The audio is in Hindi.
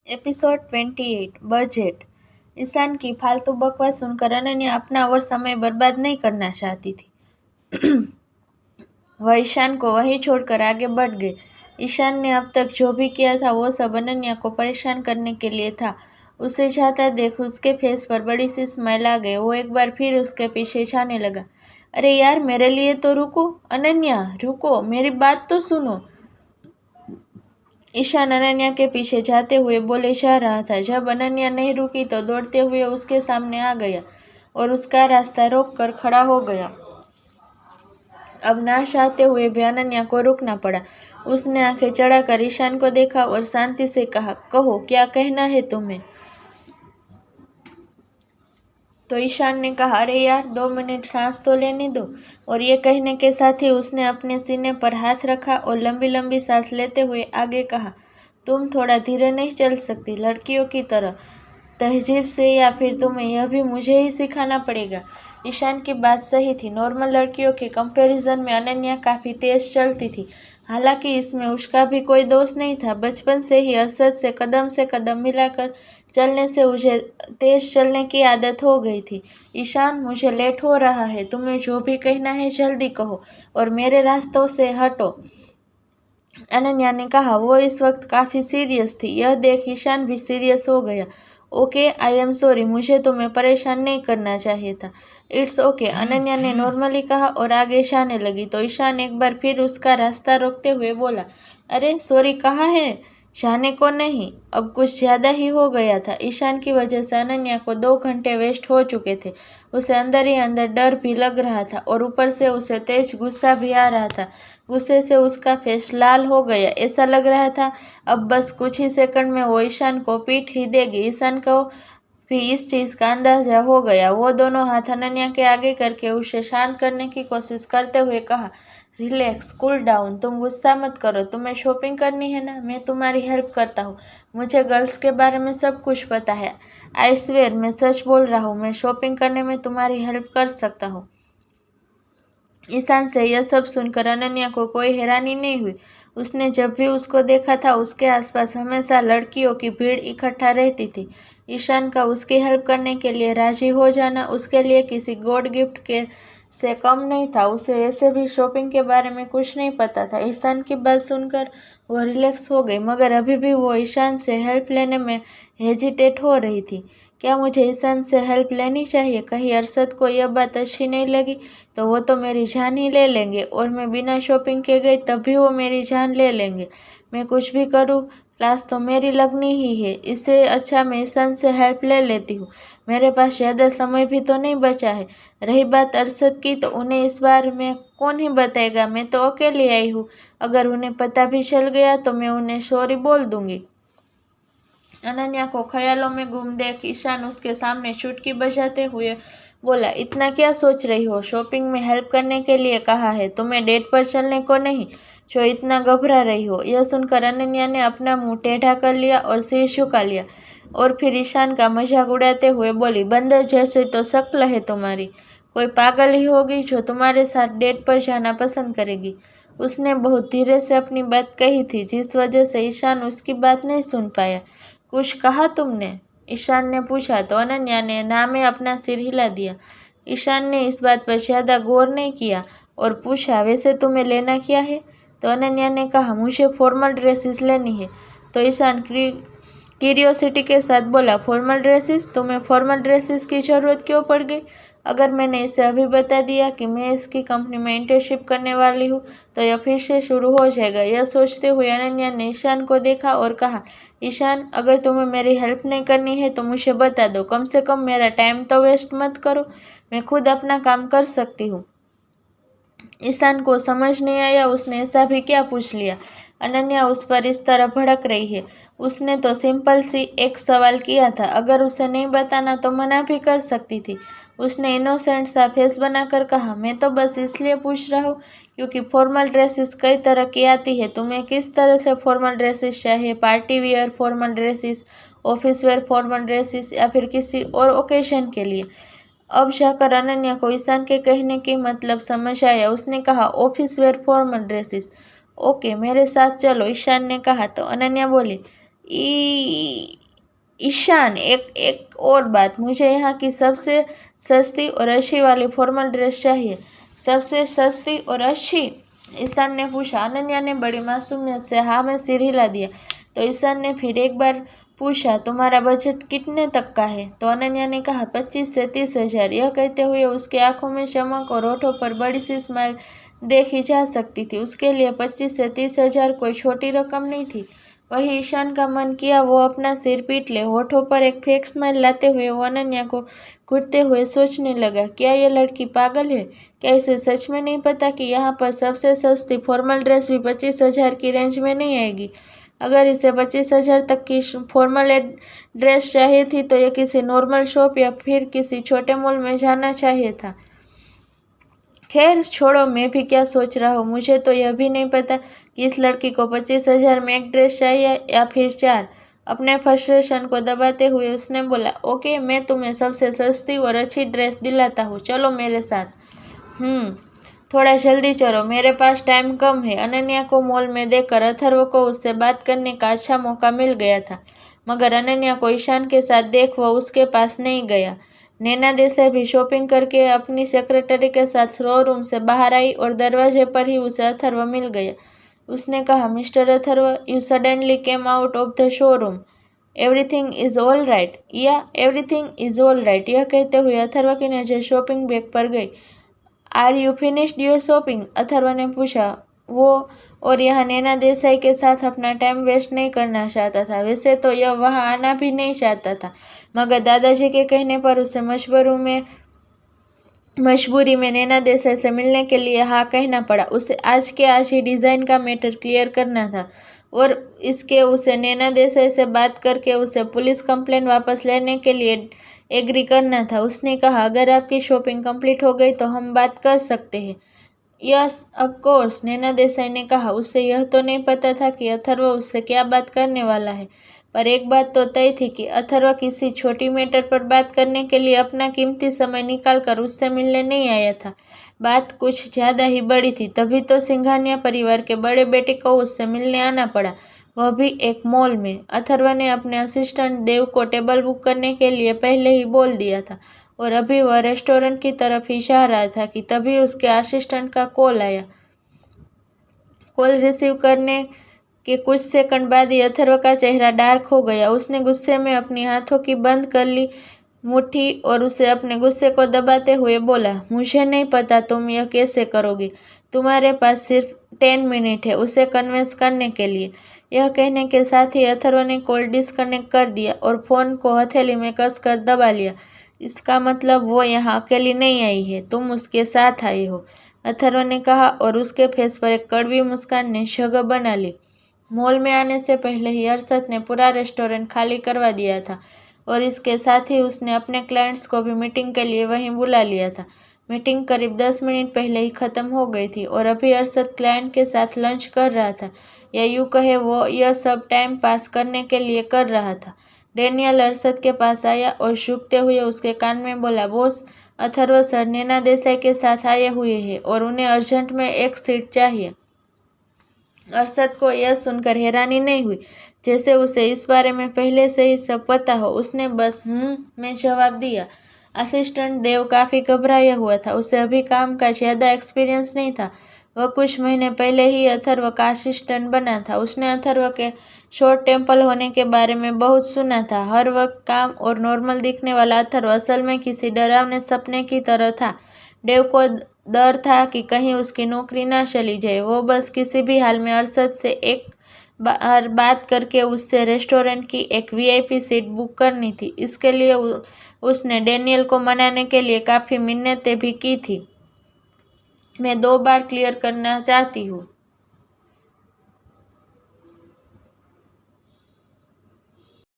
Episode 28 budget. ईशान की फालतू बकवास सुनकर अनन्या अपना और समय बर्बाद नहीं करना चाहती थी। वह ईशान को वहीं छोड़कर आगे बढ़ गई। ईशान ने अब तक जो भी किया था वो सब अनन्या को परेशान करने के लिए था। उसे जाता देख उसके फेस पर बड़ी सी स्माइल आ गई। वो एक बार फिर उसके पीछे जाने लगा। अरे यार, मेरे लिए तो रुको। अनन्या रुको, मेरी बात तो सुनो। ईशान अनन्या के पीछे जाते हुए बोले जा रहा था। जब अनन्या नहीं रुकी तो दौड़ते हुए उसके सामने आ गया और उसका रास्ता रोककर खड़ा हो गया। अब ना चाहते हुए भी अनन्या को रुकना पड़ा। उसने आंखें चढ़ाकर ईशान को देखा और शांति से कहा, कहो क्या कहना है तुम्हें। तो ईशान ने कहा, अरे यार 2 मिनट सांस तो लेने दो। और ये कहने के साथ ही उसने अपने सीने पर हाथ रखा और लंबी लंबी सांस लेते हुए आगे कहा, तुम थोड़ा धीरे नहीं चल सकती लड़कियों की तरह तहजीब से, या फिर तुम्हें यह भी मुझे ही सिखाना पड़ेगा। ईशान की बात सही थी। नॉर्मल लड़कियों के कंपैरिजन में अनन्या काफ़ी तेज चलती थी। हालांकि इसमें उसका भी कोई दोष नहीं था। बचपन से ही अरशद से कदम मिलाकर चलने से उसे तेज चलने की आदत हो गई थी। ईशान, मुझे लेट हो रहा है, तुम्हें जो भी कहना है जल्दी कहो और मेरे रास्तों से हटो। अनन्या ने कहा। वो इस वक्त काफ़ी सीरियस थी। यह देख ईशान भी सीरियस हो गया। ओके, आई एम सॉरी, मुझे तुम्हें परेशान नहीं करना चाहिए था। इट्स ओके, अनन्या ने नॉर्मली कहा और आगे जाने लगी तो ईशान एक बार फिर उसका रास्ता रोकते हुए बोला, अरे सॉरी कहा है, जाने को नहीं। अब कुछ ज़्यादा ही हो गया था। ईशान की वजह से अनन्या को 2 घंटे वेस्ट हो चुके थे। उसे अंदर ही अंदर डर भी लग रहा था और ऊपर से उसे तेज गुस्सा भी आ रहा था। गुस्से से उसका फेस लाल हो गया। ऐसा लग रहा था अब बस कुछ ही सेकंड में वो ईशान को पीट ही देगी। ईशान को भी इस चीज़ का अंदाजा हो गया। वो दोनों हाथ अनन्या के आगे करके उसे शांत करने की कोशिश करते हुए कहा, रिलैक्स, कूल डाउन, तुम गुस्सा मत करो। तुम्हें शॉपिंग करनी है ना, मैं तुम्हारी हेल्प करता हूँ। मुझे गर्ल्स के बारे में सब कुछ पता है। आई स्वेयर, मैं सच बोल रहा हूँ, मैं शॉपिंग करने में तुम्हारी हेल्प कर सकता हूँ। ईशान से यह सब सुनकर अनन्या को कोई हैरानी नहीं हुई। उसने जब भी उसको देखा था उसके आसपास हमेशा लड़कियों की भीड़ इकट्ठा रहती थी। ईशान का उसकी हेल्प करने के लिए राजी हो जाना उसके लिए किसी गॉड गिफ्ट के से कम नहीं था। उसे वैसे भी शॉपिंग के बारे में कुछ नहीं पता था। ईशान की बात सुनकर वो रिलैक्स हो गई, मगर अभी भी वो ईशान से हेल्प लेने में हेजिटेट हो रही थी। क्या मुझे ईशान से हेल्प लेनी चाहिए? कहीं अरशद को यह बात अच्छी नहीं लगी तो वो तो मेरी जान ही ले लेंगे, और मैं बिना शॉपिंग के गई तब भी वो मेरी जान ले लेंगे। मैं कुछ भी करूँ, क्लास तो मेरी लगनी ही है। इससे अच्छा मैं ईशान से हेल्प ले लेती हूँ। मेरे पास ज़्यादा समय भी तो नहीं बचा है। रही बात अरशद की, तो उन्हें इस बारे में कौन ही बताएगा। मैं तो अकेली आई हूँ। अगर उन्हें पता भी चल गया तो मैं उन्हें सॉरी बोल दूँगी। अनन्या को ख्यालों में गुम देख ईशान उसके सामने चुटकी बजाते हुए बोला, इतना क्या सोच रही हो? शॉपिंग में हेल्प करने के लिए कहा है, तुम्हें डेट पर चलने को नहीं, जो इतना घबरा रही हो। यह सुनकर अनन्या ने अपना मुंह टेढ़ा कर लिया और सिर झुका लिया और फिर ईशान का मजाक उड़ाते हुए बोली, बंदर जैसे तो शक्ल है तुम्हारी। कोई पागल ही होगी जो तुम्हारे साथ डेट पर जाना पसंद करेगी। उसने बहुत धीरे से अपनी बात कही थी, जिस वजह से ईशान उसकी बात नहीं सुन पाया। कुछ कहा तुमने? ईशान ने पूछा तो अनन्या ने ना में अपना सिर हिला दिया। ईशान ने इस बात पर ज़्यादा गौर नहीं किया और पूछा, वैसे तुम्हें लेना क्या है? तो अनन्या ने कहा, मुझे फॉर्मल ड्रेसेस लेनी है। तो ईशान क्यूरियोसिटी के साथ बोला, फॉर्मल ड्रेसेस? तुम्हें फॉर्मल ड्रेसेस की ज़रूरत क्यों पड़ गई? अगर मैंने इसे अभी बता दिया कि मैं इसकी कंपनी में इंटर्नशिप करने वाली हूँ तो यह फिर से शुरू हो जाएगा। यह सोचते हुए अनन्या ने ईशान को देखा और कहा, ईशान, अगर तुम्हें मेरी हेल्प नहीं करनी है तो मुझे बता दो। कम से कम मेरा टाइम तो वेस्ट मत करो। मैं खुद अपना काम कर सकती हूँ। ईशान को समझ नहीं आया उसने ऐसा भी क्या पूछ लिया। अनन्या उस पर इस तरह भड़क रही है। उसने तो सिंपल सी एक सवाल किया था। अगर उसे नहीं बताना तो मना भी कर सकती थी। उसने इनोसेंट सा फेस बनाकर कहा, मैं तो बस इसलिए पूछ रहा हूँ क्योंकि फॉर्मल ड्रेसेस कई तरह की आती है। तुम्हें किस तरह से फॉर्मल ड्रेसेस चाहिए? Party wear formal dresses, office where formal dresses, या फिर किसी और ओकेशन के लिए? अब जाकर अनन्या को ईशान के कहने की मतलब समझ आया। उसने कहा, office where formal dresses. Okay, मेरे साथ चलो, ईशान ने कहा तो अनन्या बोली, ई ईशान, एक और बात, मुझे यहाँ की सबसे सस्ती और अच्छी वाली फॉर्मल ड्रेस चाहिए। सबसे सस्ती और अच्छी? ईशान ने पूछा। अनन्या ने बड़ी मासूमियत से हाँ में सिर हिला दिया। तो ईशान ने फिर एक बार पूछा, तुम्हारा बजट कितने तक का है? तो अनन्या ने कहा 25 से 30,000। यह कहते हुए उसकी आंखों में चमक और होठों पर बड़ी सी स्माइल देखी जा सकती थी। उसके लिए 25 से 30,000 कोई छोटी रकम नहीं थी। वही ईशान का मन किया वो अपना सिर पीट ले। होठों पर एक फेक स्माइल लाते हुए वो अनन्या को घूरते हुए सोचने लगा, क्या यह लड़की पागल है? क्या इसे सच में नहीं पता कि यहाँ पर सबसे सस्ती फॉर्मल ड्रेस भी 25,000 की रेंज में नहीं आएगी? अगर इसे 25,000 तक की फॉर्मल ड्रेस चाहिए थी तो यह किसी नॉर्मल शॉप या फिर किसी छोटे मॉल में जाना चाहिए था। खैर छोड़ो, मैं भी क्या सोच रहा हूँ। मुझे तो यह भी नहीं पता कि इस लड़की को 25,000 में एक ड्रेस चाहिए या फिर 4। अपने फ्रस्ट्रेशन को दबाते हुए उसने बोला, ओके, मैं तुम्हें सबसे सस्ती और अच्छी ड्रेस दिलाता हूँ, चलो मेरे साथ। थोड़ा जल्दी चलो, मेरे पास टाइम कम है। अनन्या को मॉल में देखकर अथर्व को उससे बात करने का अच्छा मौका मिल गया था, मगर अनन्या को ईशान के साथ देख वो उसके पास नहीं गया। नैना देसाई भी शॉपिंग करके अपनी सेक्रेटरी के साथ शोरूम से बाहर आई और दरवाजे पर ही उसे अथर्व मिल गया। उसने कहा, mister Atharva, you suddenly came out of the showroom. Everything is all right? या एवरीथिंग इज ऑल राइट। यह कहते हुए अथर्व की नजर शॉपिंग बैग पर गई। Are you finished your shopping? Atharva ने पूछा। वो और यहाँ नैना देसाई के साथ अपना टाइम वेस्ट नहीं करना चाहता था। वैसे तो यह वहाँ आना भी नहीं चाहता था, मगर दादाजी के कहने पर उसे मजबूरी में नैना देसाई से मिलने के लिए हाँ कहना पड़ा। उसे आज के आज ही डिज़ाइन का मैटर क्लियर करना था और इसके उसे नैना देसाई से बात करके उसे पुलिस कंप्लेंट वापस लेने के लिए एग्री करना था। उसने कहा, अगर आपकी शॉपिंग कंप्लीट हो गई तो हम बात कर सकते हैं। यस ऑफ कोर्स, नैना देसाई ने कहा। उसे यह तो नहीं पता था कि अथर्व उससे क्या बात करने वाला है, पर एक बात तो तय थी कि अथर्व किसी छोटी मैटर पर बात करने के लिए अपना कीमती समय निकालकर उससे मिलने नहीं आया था। बात कुछ ज़्यादा ही बड़ी थी, तभी तो सिंघानिया परिवार के बड़े बेटे को उससे मिलने आना पड़ा, वह भी एक मॉल में। अथर्व ने अपने असिस्टेंट देव को टेबल बुक करने के लिए पहले ही बोल दिया था और अभी वह रेस्टोरेंट की तरफ ही जा रहा था कि तभी उसके असिस्टेंट का कॉल आया। कॉल रिसीव करने के कुछ सेकंड बाद ही अथर्व का चेहरा डार्क हो गया। उसने गुस्से में अपनी हाथों की बंद कर ली मुट्ठी और उसे अपने गुस्से को दबाते हुए बोला, मुझे नहीं पता तुम यह कैसे करोगे। तुम्हारे पास सिर्फ 10 मिनट है उसे कन्विंस करने के लिए। यह कहने के साथ ही अथर्व ने कॉल डिस्कनेक्ट कर दिया और फ़ोन को हथेली में कसकर दबा लिया। इसका मतलब वो यहाँ अकेली नहीं आई है, तुम उसके साथ आई हो, अथर्व ने कहा और उसके फेस पर एक कड़वी मुस्कान ने जगह बना ली। मॉल में आने से पहले ही अरशद ने पूरा रेस्टोरेंट खाली करवा दिया था और इसके साथ ही उसने अपने क्लाइंट्स को भी मीटिंग के लिए वहीं बुला लिया था। मीटिंग करीब 10 मिनट पहले ही ख़त्म हो गई थी और अभी अरशद क्लाइंट के साथ लंच कर रहा था, या यूँ कहे वो यह सब टाइम पास करने के लिए कर रहा था। डेनियल अरशद के पास आया और झुकते हुए उसके कान में बोला, बॉस, अथर्व सर नैना देसाई के साथ आए हुए हैं और उन्हें अर्जेंट में एक सीट चाहिए। अरशद को यह सुनकर हैरानी नहीं हुई, जैसे उसे इस बारे में पहले से ही सब पता हो। उसने बस में जवाब दिया। असिस्टेंट देव काफ़ी घबराया हुआ था। उसे अभी काम का ज़्यादा एक्सपीरियंस नहीं था। वह कुछ महीने पहले ही अथर्व का असिस्टेंट बना था। उसने अथर्व के शॉर्ट टेम्पर होने के बारे में बहुत सुना था। हर वक्त काम और नॉर्मल दिखने वाला अथर्व असल में किसी डरावने सपने की तरह था। देव को डर था कि कहीं उसकी नौकरी ना चली जाए। वो बस किसी भी हाल में अरशद से एक बार बात करके उससे रेस्टोरेंट की एक वीआईपी सीट बुक करनी थी। इसके लिए उसने डेनियल को मनाने के लिए काफ़ी मिन्नतें भी की थी। मैं 2 बार क्लियर करना चाहती हूँ।